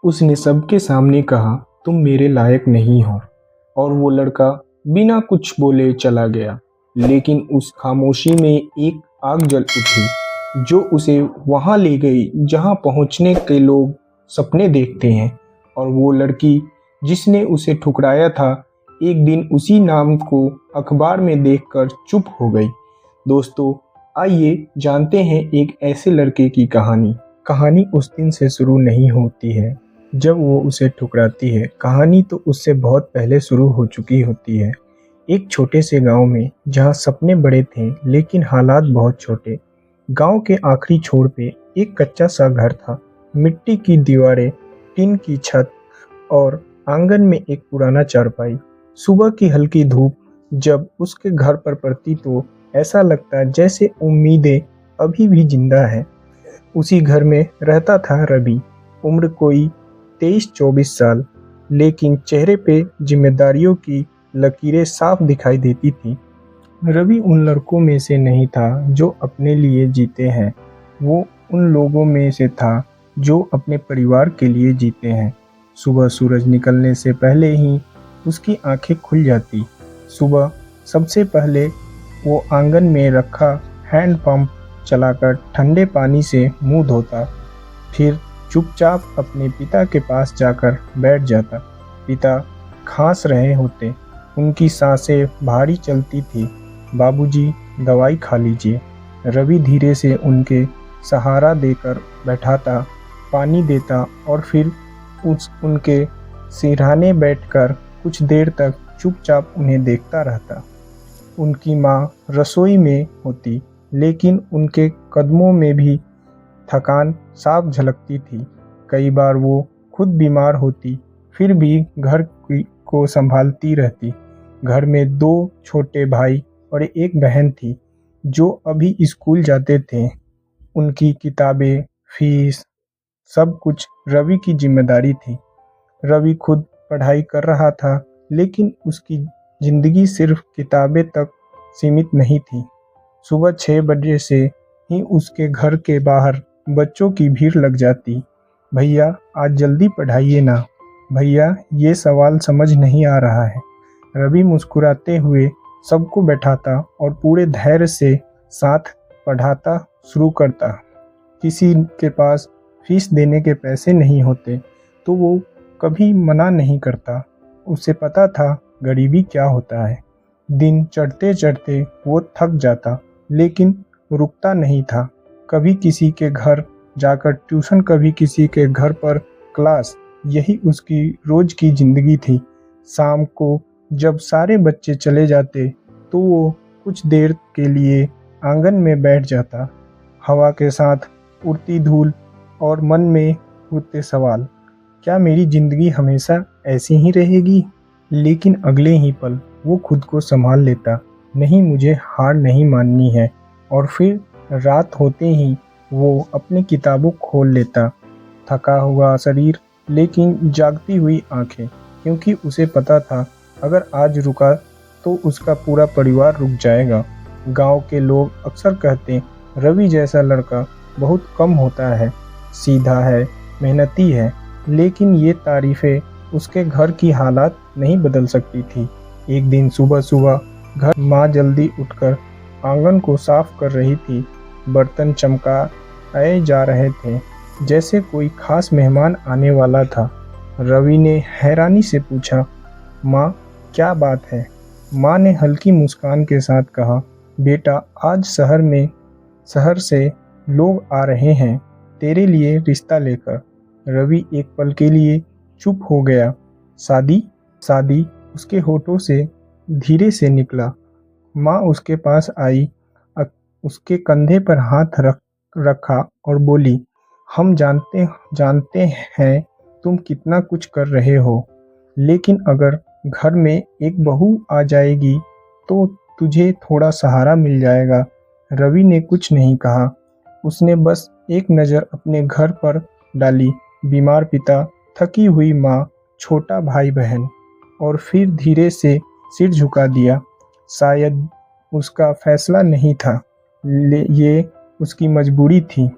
उसने सबके सामने कहा, तुम मेरे लायक नहीं हो। और वो लड़का बिना कुछ बोले चला गया। लेकिन उस खामोशी में एक आग जल उठी जो उसे वहां ले गई जहां पहुंचने के लोग सपने देखते हैं। और वो लड़की जिसने उसे ठुकराया था, एक दिन उसी नाम को अखबार में देखकर चुप हो गई। दोस्तों, आइए जानते हैं एक ऐसे लड़के की कहानी। कहानी उस दिन से शुरू नहीं होती है जब वो उसे ठुकराती है। कहानी तो उससे बहुत पहले शुरू हो चुकी होती है। एक छोटे से गांव में जहां सपने बड़े थे लेकिन हालात बहुत छोटे। गांव के आखिरी छोर पे एक कच्चा सा घर था। मिट्टी की दीवारें, टीन की छत और आंगन में एक पुराना चारपाई। सुबह की हल्की धूप जब उसके घर पर पड़ती तो ऐसा लगता जैसे उम्मीदें अभी भी जिंदा है। उसी घर में रहता था रवि। उम्र कोई 23-24 साल, लेकिन चेहरे पे जिम्मेदारियों की लकीरें साफ दिखाई देती थी। रवि उन लड़कों में से नहीं था जो अपने लिए जीते हैं। वो उन लोगों में से था जो अपने परिवार के लिए जीते हैं। सुबह सूरज निकलने से पहले ही उसकी आंखें खुल जाती। सुबह सबसे पहले वो आंगन में रखा हैंड पंप चलाकर ठंडे पानी से मुंह धोता। फिर चुपचाप अपने पिता के पास जाकर बैठ जाता। पिता खांस रहे होते, उनकी सांसें भारी चलती थी। बाबूजी, दवाई खा लीजिए। रवि धीरे से उनके सहारा देकर बैठाता, पानी देता और फिर उनके सिरहाने बैठकर कुछ देर तक चुपचाप उन्हें देखता रहता। उनकी माँ रसोई में होती, लेकिन उनके कदमों में भी थकान साफ झलकती थी। कई बार वो खुद बीमार होती, फिर भी घर को संभालती रहती। घर में 2 छोटे भाई और एक बहन थी जो अभी स्कूल जाते थे। उनकी किताबें, फीस, सब कुछ रवि की जिम्मेदारी थी। रवि खुद पढ़ाई कर रहा था, लेकिन उसकी जिंदगी सिर्फ किताबें तक सीमित नहीं थी। सुबह 6 बजे से ही उसके घर के बाहर बच्चों की भीड़ लग जाती। भैया, आज जल्दी पढ़ाइए ना। भैया, ये सवाल समझ नहीं आ रहा है। रवि मुस्कुराते हुए सबको बैठाता और पूरे धैर्य से साथ पढ़ाता शुरू करता। किसी के पास फीस देने के पैसे नहीं होते तो वो कभी मना नहीं करता। उसे पता था गरीबी क्या होता है। दिन चढ़ते चढ़ते वो थक जाता, लेकिन रुकता नहीं था। कभी किसी के घर जाकर ट्यूशन, कभी किसी के घर पर क्लास, यही उसकी रोज की जिंदगी थी। शाम को जब सारे बच्चे चले जाते तो वो कुछ देर के लिए आंगन में बैठ जाता। हवा के साथ उड़ती धूल और मन में उठते सवाल, क्या मेरी जिंदगी हमेशा ऐसी ही रहेगी? लेकिन अगले ही पल वो खुद को संभाल लेता, नहीं, मुझे हार नहीं माननी है। और फिर रात होते ही वो अपनी किताबों खोल लेता, थका हुआ शरीर लेकिन जागती हुई आंखें, क्योंकि उसे पता था अगर आज रुका तो उसका पूरा परिवार रुक जाएगा। गांव के लोग अक्सर कहते, रवि जैसा लड़का बहुत कम होता है, सीधा है, मेहनती है। लेकिन ये तारीफें उसके घर की हालात नहीं बदल सकती थी। एक दिन सुबह सुबह घर माँ जल्दी उठकर आंगन को साफ कर रही थी। बर्तन चमकाए जा रहे थे, जैसे कोई खास मेहमान आने वाला था। रवि ने हैरानी से पूछा, माँ, क्या बात है? माँ ने हल्की मुस्कान के साथ कहा, बेटा, आज शहर से लोग आ रहे हैं तेरे लिए रिश्ता लेकर। रवि एक पल के लिए चुप हो गया। शादी? शादी उसके होठों से धीरे से निकला। माँ उसके पास आई, उसके कंधे पर हाथ रखा और बोली, हम जानते हैं तुम कितना कुछ कर रहे हो, लेकिन अगर घर में एक बहू आ जाएगी तो तुझे थोड़ा सहारा मिल जाएगा। रवि ने कुछ नहीं कहा। उसने बस एक नज़र अपने घर पर डाली, बीमार पिता, थकी हुई माँ, छोटा भाई बहन, और फिर धीरे से सिर झुका दिया। शायद उसका फैसला नहीं था, ये उसकी मजबूरी थी।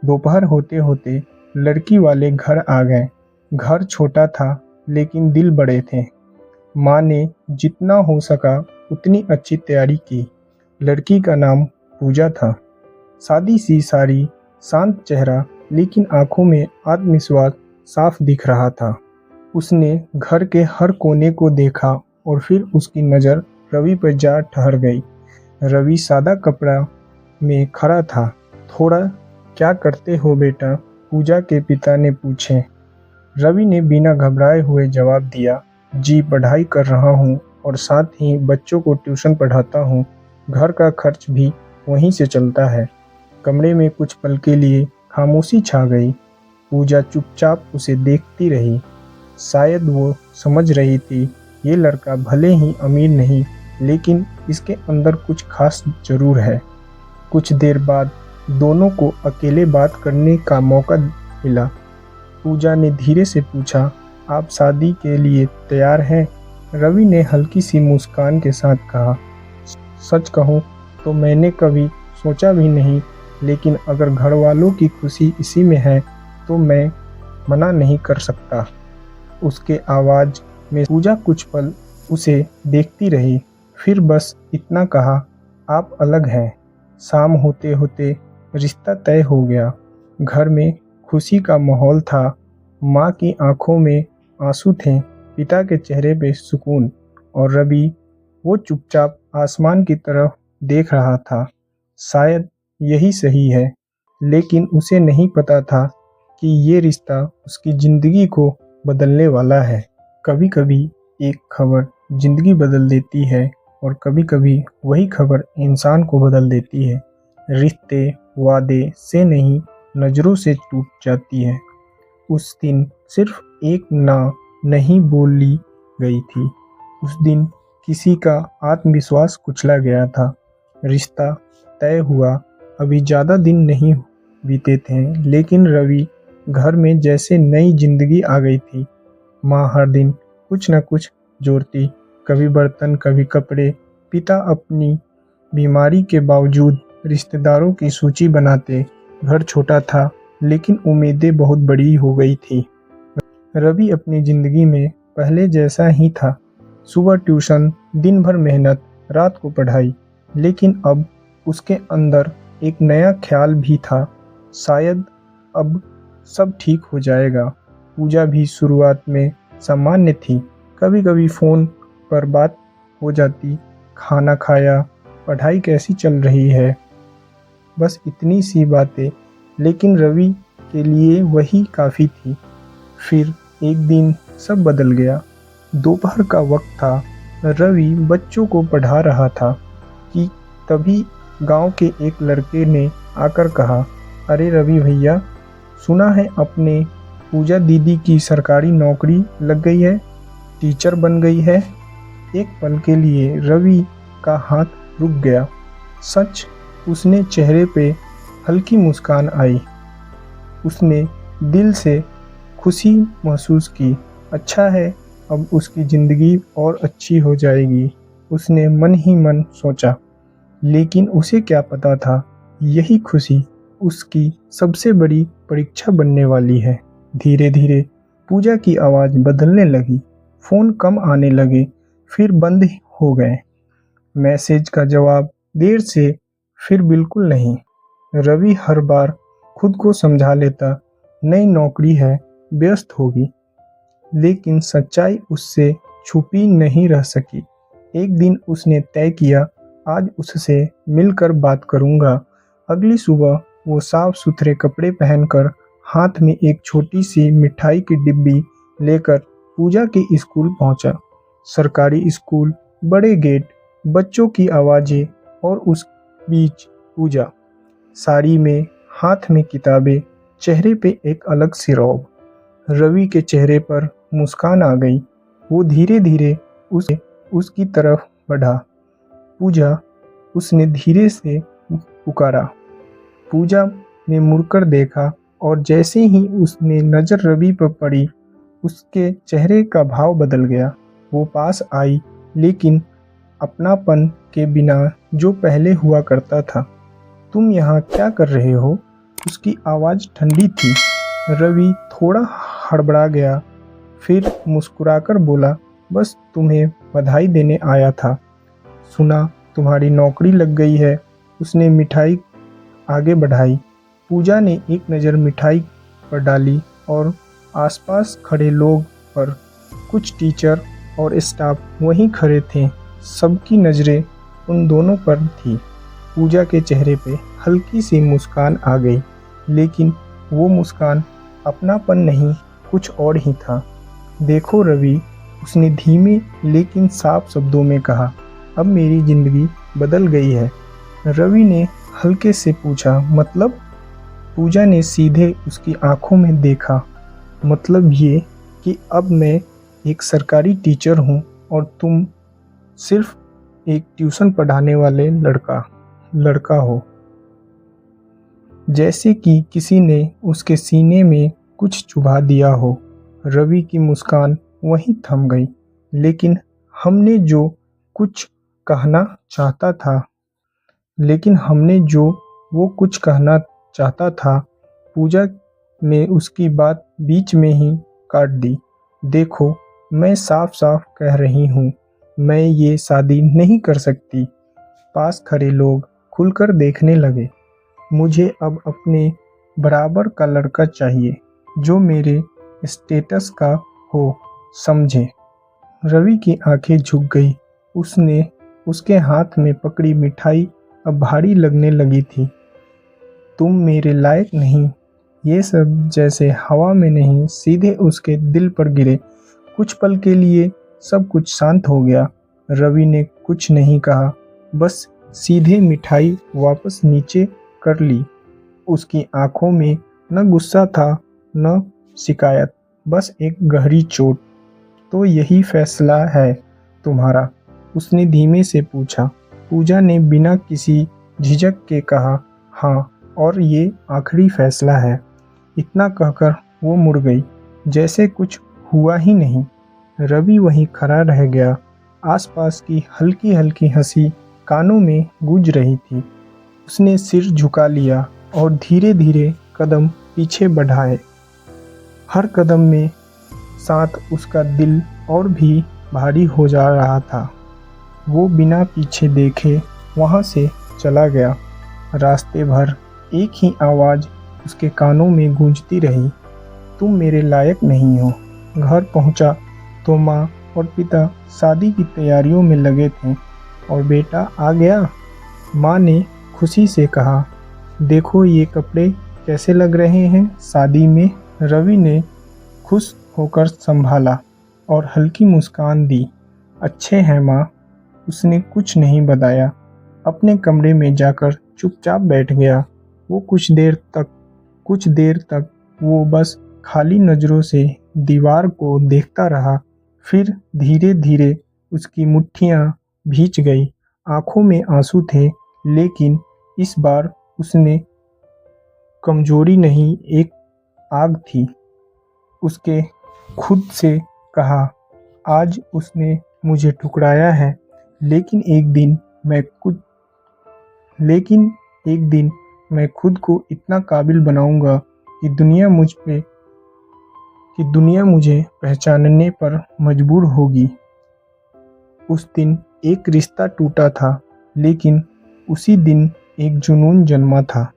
दोपहर होते होते लड़की वाले घर आ गए। घर छोटा था लेकिन दिल बड़े थे। माँ ने जितना हो सका उतनी अच्छी तैयारी की। लड़की का नाम पूजा था। सादी सी साड़ी, शांत चेहरा, लेकिन आंखों में आत्मविश्वास साफ दिख रहा था। उसने घर के हर कोने को देखा और फिर उसकी नज़र रवि पर जा ठहर गई। रवि सादा कपड़ा में खड़ा था। थोड़ा क्या करते हो बेटा? पूजा के पिता ने पूछे। रवि ने बिना घबराए हुए जवाब दिया, जी पढ़ाई कर रहा हूँ और साथ ही बच्चों को ट्यूशन पढ़ाता हूँ। घर का खर्च भी वहीं से चलता है। कमरे में कुछ पल के लिए खामोशी छा गई। पूजा चुपचाप उसे देखती रही। शायद वो समझ रही थी ये लड़का भले ही अमीर नहीं, लेकिन इसके अंदर कुछ खास जरूर है। कुछ देर बाद दोनों को अकेले बात करने का मौका मिला। पूजा ने धीरे से पूछा, आप शादी के लिए तैयार हैं? रवि ने हल्की सी मुस्कान के साथ कहा, सच कहूँ तो मैंने कभी सोचा भी नहीं, लेकिन अगर घर वालों की खुशी इसी में है तो मैं मना नहीं कर सकता। उसके आवाज़ में पूजा कुछ पल उसे देखती रही, फिर बस इतना कहा, आप अलग हैं। शाम होते होते रिश्ता तय हो गया। घर में खुशी का माहौल था। माँ की आंखों में आंसू थे, पिता के चेहरे पे सुकून, और रवि वो चुपचाप आसमान की तरफ देख रहा था। शायद यही सही है, लेकिन उसे नहीं पता था कि ये रिश्ता उसकी ज़िंदगी को बदलने वाला है। कभी कभी एक खबर ज़िंदगी बदल देती है और कभी कभी वही खबर इंसान को बदल देती है। रिश्ते वादे से नहीं, नज़रों से टूट जाती है। उस दिन सिर्फ एक ना नहीं बोली गई थी। उस दिन किसी का आत्मविश्वास कुचला गया था। रिश्ता तय हुआ। अभी ज़्यादा दिन नहीं बीते थे, लेकिन रवि घर में जैसे नई जिंदगी आ गई थी। माँ हर दिन कुछ न कुछ जोड़ती, कभी बर्तन कभी कपड़े। पिता अपनी बीमारी के बावजूद रिश्तेदारों की सूची बनाते। घर छोटा था, लेकिन उम्मीदें बहुत बड़ी हो गई थी। रवि अपनी ज़िंदगी में पहले जैसा ही था। सुबह ट्यूशन, दिन भर मेहनत, रात को पढ़ाई। लेकिन अब उसके अंदर एक नया ख्याल भी था, शायद अब सब ठीक हो जाएगा। पूजा भी शुरुआत में सामान्य थी। कभी कभी फ़ोन पर बात हो जाती, खाना खाया, पढ़ाई कैसी चल रही है, बस इतनी सी बातें। लेकिन रवि के लिए वही काफ़ी थी। फिर एक दिन सब बदल गया। दोपहर का वक्त था। रवि बच्चों को पढ़ा रहा था कि तभी गांव के एक लड़के ने आकर कहा, अरे रवि भैया, सुना है अपने पूजा दीदी की सरकारी नौकरी लग गई है, टीचर बन गई है। एक पल के लिए रवि का हाथ रुक गया। सच, उसने चेहरे पे हल्की मुस्कान आई। उसने दिल से खुशी महसूस की। अच्छा है, अब उसकी ज़िंदगी और अच्छी हो जाएगी, उसने मन ही मन सोचा। लेकिन उसे क्या पता था, यही खुशी उसकी सबसे बड़ी परीक्षा बनने वाली है। धीरे धीरे पूजा की आवाज़ बदलने लगी। फ़ोन कम आने लगे, फिर बंद हो गए। मैसेज का जवाब देर से, फिर बिल्कुल नहीं। रवि हर बार खुद को समझा लेता, नई नौकरी है, व्यस्त होगी। लेकिन सच्चाई उससे छुपी नहीं रह सकी। एक दिन उसने तय किया, आज उससे मिलकर बात करूंगा। अगली सुबह वो साफ सुथरे कपड़े पहनकर, हाथ में एक छोटी सी मिठाई की डिब्बी लेकर पूजा के स्कूल पहुंचा। सरकारी स्कूल, बड़े गेट, बच्चों की आवाज़ें, और उस बीच पूजा, साड़ी में, हाथ में किताबें, चेहरे पे एक अलग सी रौब। रवि के चेहरे पर मुस्कान आ गई। वो धीरे धीरे उसकी तरफ बढ़ा। पूजा, उसने धीरे से पुकारा। पूजा ने मुड़कर देखा, और जैसे ही उसने नज़र रवि पर पड़ी, उसके चेहरे का भाव बदल गया। वो पास आई, लेकिन अपनापन के बिना, जो पहले हुआ करता था। तुम यहाँ क्या कर रहे हो? उसकी आवाज़ ठंडी थी। रवि थोड़ा हड़बड़ा गया, फिर मुस्कुराकर बोला, बस तुम्हें बधाई देने आया था। सुना तुम्हारी नौकरी लग गई है। उसने मिठाई आगे बढ़ाई। पूजा ने एक नज़र मिठाई पर डाली और आसपास खड़े लोग पर। कुछ टीचर और स्टाफ वहीं खड़े थे। सबकी नज़रें उन दोनों पर थी। पूजा के चेहरे पे हल्की सी मुस्कान आ गई, लेकिन वो मुस्कान अपनापन नहीं, कुछ और ही था। देखो रवि, उसने धीमे लेकिन साफ शब्दों में कहा, अब मेरी जिंदगी बदल गई है। रवि ने हल्के से पूछा, मतलब? पूजा ने सीधे उसकी आंखों में देखा, मतलब ये कि अब मैं एक सरकारी टीचर हूँ और तुम सिर्फ एक ट्यूशन पढ़ाने वाले लड़का हो। जैसे कि किसी ने उसके सीने में कुछ चुभा दिया हो। रवि की मुस्कान वहीं थम गई। लेकिन हमने जो कुछ कहना चाहता था लेकिन हमने जो वो कुछ कहना चाहता था, पूजा ने उसकी बात बीच में ही काट दी। देखो, मैं साफ साफ कह रही हूँ, मैं ये शादी नहीं कर सकती। पास खड़े लोग खुलकर देखने लगे। मुझे अब अपने बराबर का लड़का चाहिए, जो मेरे स्टेटस का हो, समझे? रवि की आंखें झुक गई। उसने उसके हाथ में पकड़ी मिठाई अब भारी लगने लगी थी। तुम मेरे लायक नहीं, ये सब जैसे हवा में नहीं, सीधे उसके दिल पर गिरे। कुछ पल के लिए सब कुछ शांत हो गया। रवि ने कुछ नहीं कहा, बस सीधे मिठाई वापस नीचे कर ली। उसकी आंखों में न गुस्सा था न शिकायत, बस एक गहरी चोट। तो यही फैसला है तुम्हारा? उसने धीमे से पूछा। पूजा ने बिना किसी झिझक के कहा, हाँ, और ये आखिरी फैसला है। इतना कहकर वो मुड़ गई, जैसे कुछ हुआ ही नहीं। रवि वहीं खड़ा रह गया। आसपास की हल्की हल्की हंसी कानों में गूंज रही थी। उसने सिर झुका लिया और धीरे धीरे कदम पीछे बढ़ाए। हर कदम में साथ उसका दिल और भी भारी हो जा रहा था। वो बिना पीछे देखे वहाँ से चला गया। रास्ते भर एक ही आवाज़ उसके कानों में गूंजती रही, तुम मेरे लायक नहीं हो। घर पहुँचा तो माँ और पिता शादी की तैयारियों में लगे थे। और बेटा आ गया? माँ ने खुशी से कहा, देखो ये कपड़े कैसे लग रहे हैं शादी में। रवि ने खुश होकर संभाला और हल्की मुस्कान दी। अच्छे हैं माँ। उसने कुछ नहीं बताया, अपने कमरे में जाकर चुपचाप बैठ गया। वो कुछ देर तक वो बस खाली नज़रों से दीवार को देखता रहा। फिर धीरे धीरे उसकी मुट्ठियाँ भींच गई। आंखों में आंसू थे, लेकिन इस बार उसने कमजोरी नहीं, एक आग थी। उसके खुद से कहा, आज उसने मुझे ठुकराया है, लेकिन एक दिन मैं खुद को इतना काबिल बनाऊंगा कि दुनिया मुझे पहचानने पर मजबूर होगी। उस दिन एक रिश्ता टूटा था, लेकिन उसी दिन एक जुनून जन्मा था।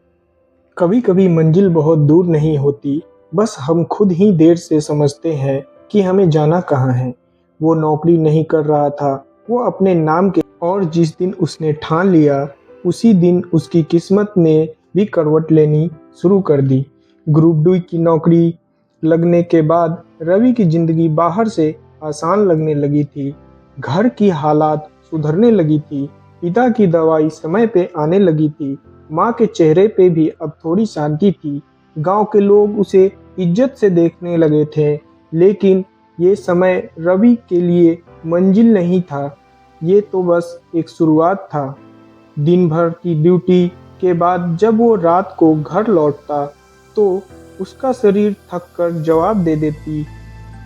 कभी कभी मंजिल बहुत दूर नहीं होती, बस हम खुद ही देर से समझते हैं कि हमें जाना कहाँ है। वो नौकरी नहीं कर रहा था, वो अपने नाम के, और जिस दिन उसने ठान लिया, उसी दिन उसकी किस्मत ने भी करवट लेनी शुरू कर दी। ग्रुप डी की नौकरी लगने के बाद रवि की जिंदगी बाहर से आसान लगने लगी थी। घर की हालात सुधरने लगी थी। पिता की दवाई समय पे आने लगी थी। माँ के चेहरे पे भी अब थोड़ी शांति थी। गांव के लोग उसे इज्जत से देखने लगे थे। लेकिन ये समय रवि के लिए मंजिल नहीं था, ये तो बस एक शुरुआत था। दिन भर की ड्यूटी के बाद जब वो रात को घर लौटता तो उसका शरीर थक कर जवाब दे देती,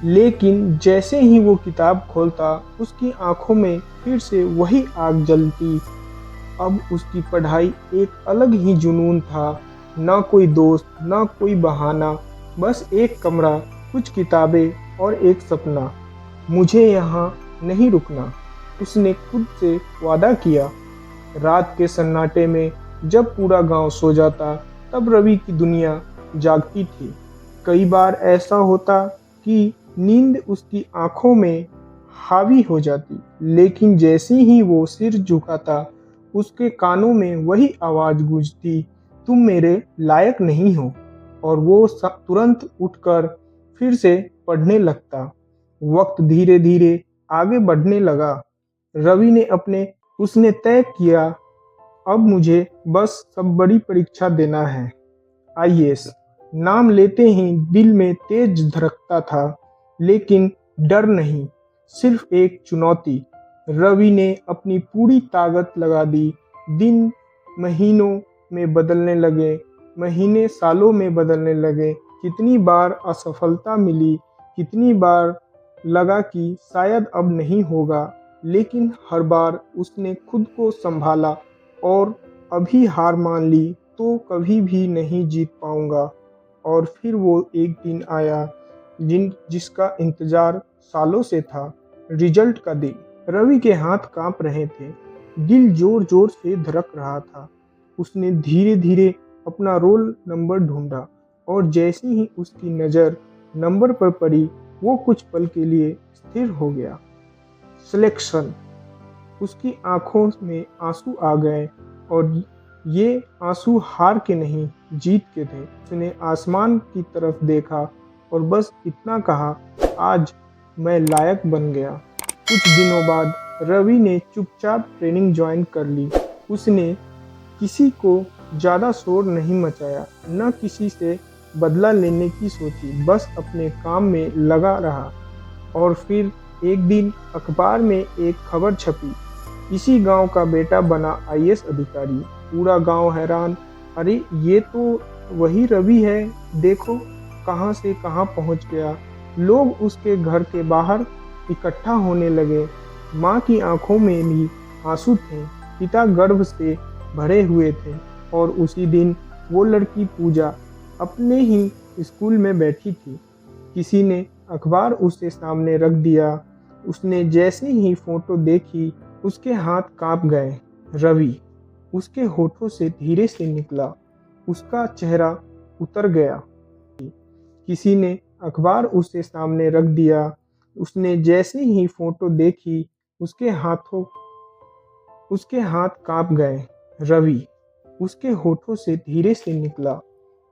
लेकिन जैसे ही वो किताब खोलता उसकी आंखों में फिर से वही आग जलती। अब उसकी पढ़ाई एक अलग ही जुनून था। ना कोई दोस्त, ना कोई बहाना, बस एक कमरा कुछ किताबें और एक सपना। मुझे यहाँ नहीं रुकना, उसने खुद से वादा किया। रात के सन्नाटे में जब पूरा गांव सो जाता, तब रवि की दुनिया जागती थी। कई बार ऐसा होता कि नींद उसकी आंखों में हावी हो जाती, लेकिन जैसे ही वो सिर झुकाता, उसके कानों में वही आवाज़ गूंजती, तुम मेरे लायक नहीं हो। और वो तुरंत उठकर फिर से पढ़ने लगता। वक्त धीरे धीरे आगे बढ़ने लगा। रवि ने उसने तय किया, अब मुझे बस सब बड़ी परीक्षा देना है। आईएएस नाम लेते ही दिल में तेज धड़कता था, लेकिन डर नहीं, सिर्फ एक चुनौती। रवि ने अपनी पूरी ताकत लगा दी। दिन महीनों में बदलने लगे, महीने सालों में बदलने लगे। कितनी बार असफलता मिली, कितनी बार लगा कि शायद अब नहीं होगा, लेकिन हर बार उसने खुद को संभाला और अभी हार मान ली तो कभी भी नहीं जीत पाऊंगा। और फिर वो एक दिन आया जिसका इंतजार सालों से था, रिजल्ट का दिन। रवि के हाथ कांप रहे थे, दिल जोर जोर से धड़क रहा था। उसने धीरे धीरे अपना रोल नंबर ढूंढा और जैसे ही उसकी नज़र नंबर पर पड़ी, वो कुछ पल के लिए स्थिर हो गया। सिलेक्शन। उसकी आंखों में आंसू आ गए और ये आंसू हार के नहीं, जीत के थे। उसने आसमान की तरफ देखा और बस इतना कहा, आज मैं लायक बन गया। कुछ दिनों बाद रवि ने चुपचाप ट्रेनिंग ज्वाइन कर ली। उसने किसी को ज़्यादा शोर नहीं मचाया, न किसी से बदला लेने की सोची, बस अपने काम में लगा रहा। और फिर एक दिन अखबार में एक खबर छपी, इसी गांव का बेटा बना आईएएस अधिकारी। पूरा गांव हैरान, अरे ये तो वही रवि है, देखो कहां से कहां पहुंच गया। लोग उसके घर के बाहर इकट्ठा होने लगे। माँ की आंखों में भी आंसू थे, पिता गर्व से भरे हुए थे। और उसी दिन वो लड़की पूजा अपने ही स्कूल में बैठी थी। किसी ने अखबार उसके सामने रख दिया। उसने जैसे ही फोटो देखी, उसके हाथ कांप गए। रवि उसके होठों से धीरे से निकला, उसका चेहरा उतर गया। किसी ने अखबार उसके सामने रख दिया। उसने जैसे ही फोटो देखी, उसके हाथ कांप गए। रवि उसके होठों से धीरे से निकला,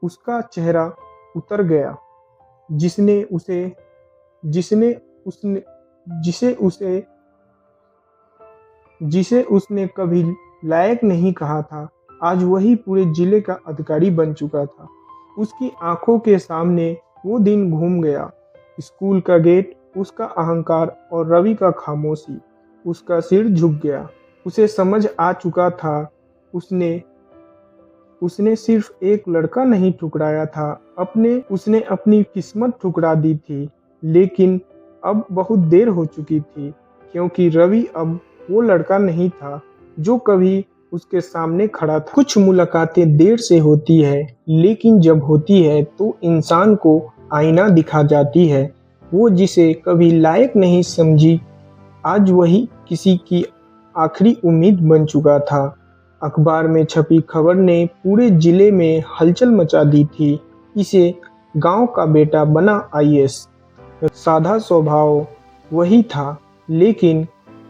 उसका चेहरा उतर गया। जिसने उसे जिसने उसने जिसे उसे जिसे उसने कभी लायक नहीं कहा था, आज वही पूरे जिले का अधिकारी बन चुका था। उसकी आंखों के सामने वो दिन घूम गया, स्कूल का गेट, उसका अहंकार और रवि का खामोशी। उसका सिर झुक गया। उसे समझ आ चुका था, उसने उसने सिर्फ एक लड़का नहीं ठुकराया था, उसने अपनी किस्मत ठुकरा दी थी। लेकिन अब बहुत देर हो चुकी थी, क्योंकि रवि अब वो लड़का नहीं था जो कभी उसके सामने खड़ा था। कुछ मुलाकातें देर से होती है, लेकिन जब होती है तो इंसान को आईना दिखा जाती है। वो जिसे कभी लायक नहीं समझी, आज वही किसी की आखिरी उम्मीद बन चुका था। अखबार में छपी खबर ने पूरे जिले में हलचल मचा दी थी। इसे गांव का बेटा बना आईएएस। सादा स्वभाव वही था, लेकिन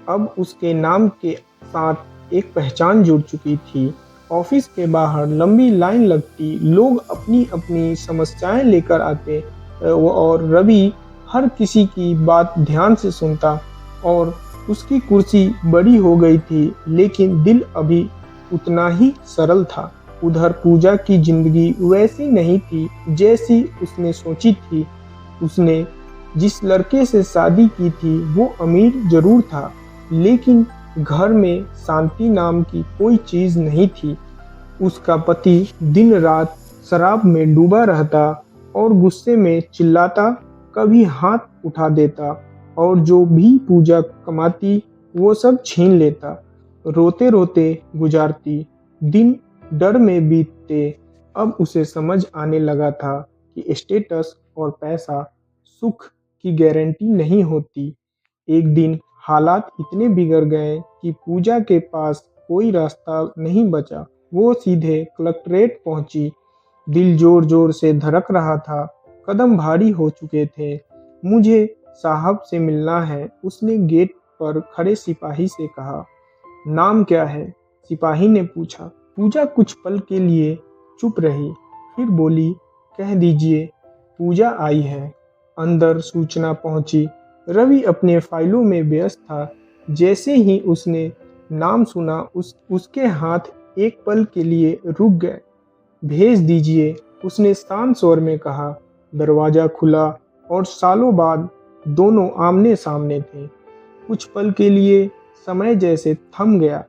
अब उसके नाम के साथ एक पहचान जुड़ चुकी थी। ऑफिस के बाहर लंबी लाइन लगती, लोग अपनी अपनी समस्याएं लेकर आते और रवि हर किसी की बात ध्यान से सुनता। और उसकी कुर्सी बड़ी हो गई थी, लेकिन दिल अभी उतना ही सरल था। उधर पूजा की जिंदगी वैसी नहीं थी जैसी उसने सोची थी। उसने जिस लड़के से शादी की थी वो अमीर जरूर था, लेकिन घर में शांति नाम की कोई चीज नहीं थी। उसका पति दिन रात शराब में डूबा रहता और गुस्से में चिल्लाता, कभी हाथ उठा देता और जो भी पूजा कमाती वो सब छीन लेता। रोते रोते गुजारती दिन, डर में बीतते। अब उसे समझ आने लगा था कि स्टेटस और पैसा सुख की गारंटी नहीं होती। एक दिन हालात इतने बिगड़ गए कि पूजा के पास कोई रास्ता नहीं बचा। वो सीधे कलेक्ट्रेट पहुंची। दिल जोर जोर से धड़क रहा था, कदम भारी हो चुके थे। मुझे साहब से मिलना है, उसने गेट पर खड़े सिपाही से कहा। नाम क्या है? सिपाही ने पूछा। पूजा कुछ पल के लिए चुप रही, फिर बोली, कह दीजिए पूजा आई है। अंदर सूचना पहुंची। रवि अपने फाइलों में व्यस्त था। जैसे ही उसने नाम सुना उसके हाथ एक पल के लिए रुक गए। भेज दीजिए, उसने शांत स्वर में कहा। दरवाजा खुला और सालों बाद दोनों आमने सामने थे। कुछ पल के लिए समय जैसे थम गया।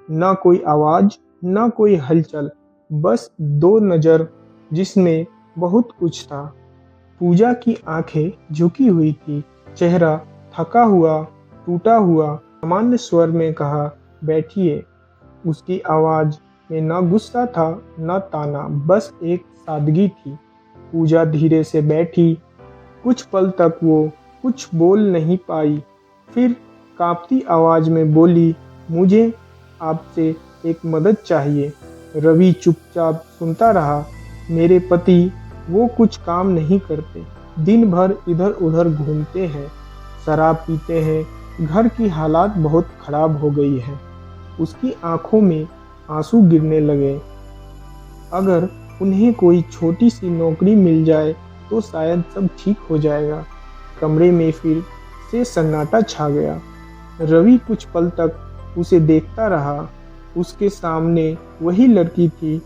न कोई आवाज, न कोई हलचल, बस दो नजर जिसमें बहुत कुछ था। पूजा की आंखें झुकी हुई थी, चेहरा थका हुआ, टूटा हुआ। सामान्य स्वर में कहा, बैठिए। उसकी आवाज में न गुस्सा था न ताना, बस एक सादगी थी। पूजा धीरे से बैठी। कुछ पल तक वो कुछ बोल नहीं पाई, फिर कांपती आवाज में बोली, मुझे आपसे एक मदद चाहिए। रवि चुपचाप सुनता रहा। मेरे पति, वो कुछ काम नहीं करते, दिन भर इधर उधर घूमते हैं, शराब पीते हैं, घर की हालात बहुत खराब हो गई है। उसकी आंखों में आंसू गिरने लगे। अगर उन्हें कोई छोटी सी नौकरी मिल जाए तो शायद सब ठीक हो जाएगा। कमरे में फिर से सन्नाटा छा गया। रवि कुछ पल तक उसे देखता रहा। उसके सामने वही लड़की थी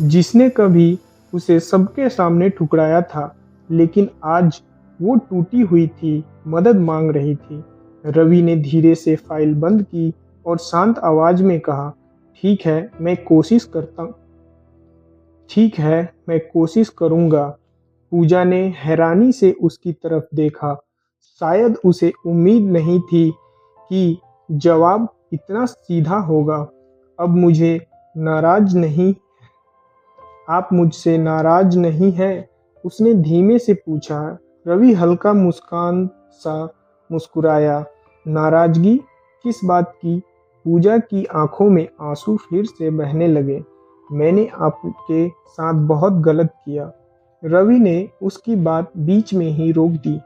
जिसने कभी उसे सबके सामने ठुकराया था, लेकिन आज वो टूटी हुई थी, मदद मांग रही थी। रवि ने धीरे से फाइल बंद की और शांत आवाज में कहा, ठीक है, मैं कोशिश करूंगा। पूजा ने हैरानी से उसकी तरफ देखा। शायद उसे उम्मीद नहीं थी कि जवाब इतना सीधा होगा। अब मुझे नाराज नहीं आप मुझसे नाराज नहीं हैं? उसने धीमे से पूछा। रवि हल्का मुस्कान सा मुस्कुराया। नाराजगी किस बात की? पूजा की आंखों में आंसू फिर से बहने लगे। मैंने आपके साथ बहुत गलत किया। रवि ने उसकी बात बीच में ही रोक दी।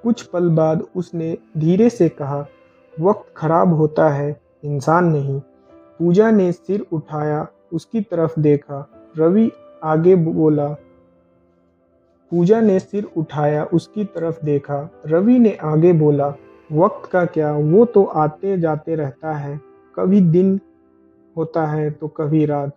कुछ पल बाद उसने धीरे से कहा, वक्त खराब होता है, इंसान नहीं। पूजा ने सिर उठाया, उसकी तरफ देखा। रवि आगे बोला। पूजा ने सिर उठाया, उसकी तरफ देखा। रवि ने आगे बोला, वक्त का क्या, वो तो आते जाते रहता है। कभी दिन होता है तो कभी रात,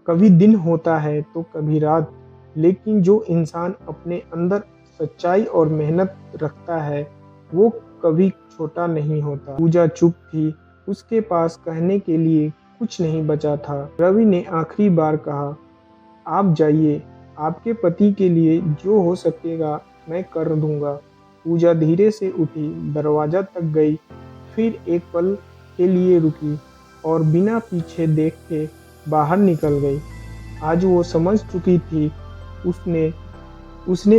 कभी दिन होता है तो कभी रात, लेकिन जो इंसान अपने अंदर सच्चाई और मेहनत रखता है वो कभी छोटा नहीं होता। पूजा चुप थी। उसके पास कहने के लिए कुछ नहीं बचा था। रवि ने आखिरी बार कहा, आप जाइए, आपके पति के लिए जो हो सकेगा मैं कर दूंगा। पूजा धीरे से उठी, दरवाजा तक गई, फिर एक पल के लिए रुकी और बिना पीछे देखे बाहर निकल गई। आज वो समझ चुकी थी, उसने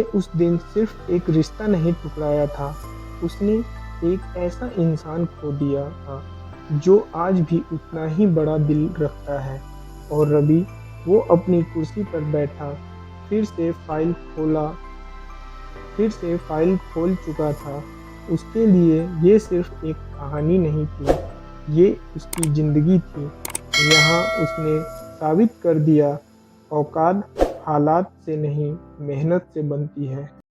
उस दिन सिर्फ एक रिश्ता नहीं टुकराया था, उसने एक ऐसा इंसान खो दिया था जो आज भी उतना ही बड़ा दिल रखता है। और रवि, वो अपनी कुर्सी पर बैठा, फिर से फाइल खोल चुका था। उसके लिए ये सिर्फ एक कहानी नहीं थी, ये उसकी जिंदगी थी। यहाँ उसने साबित कर दिया, औकात हालात से नहीं, मेहनत से बनती है।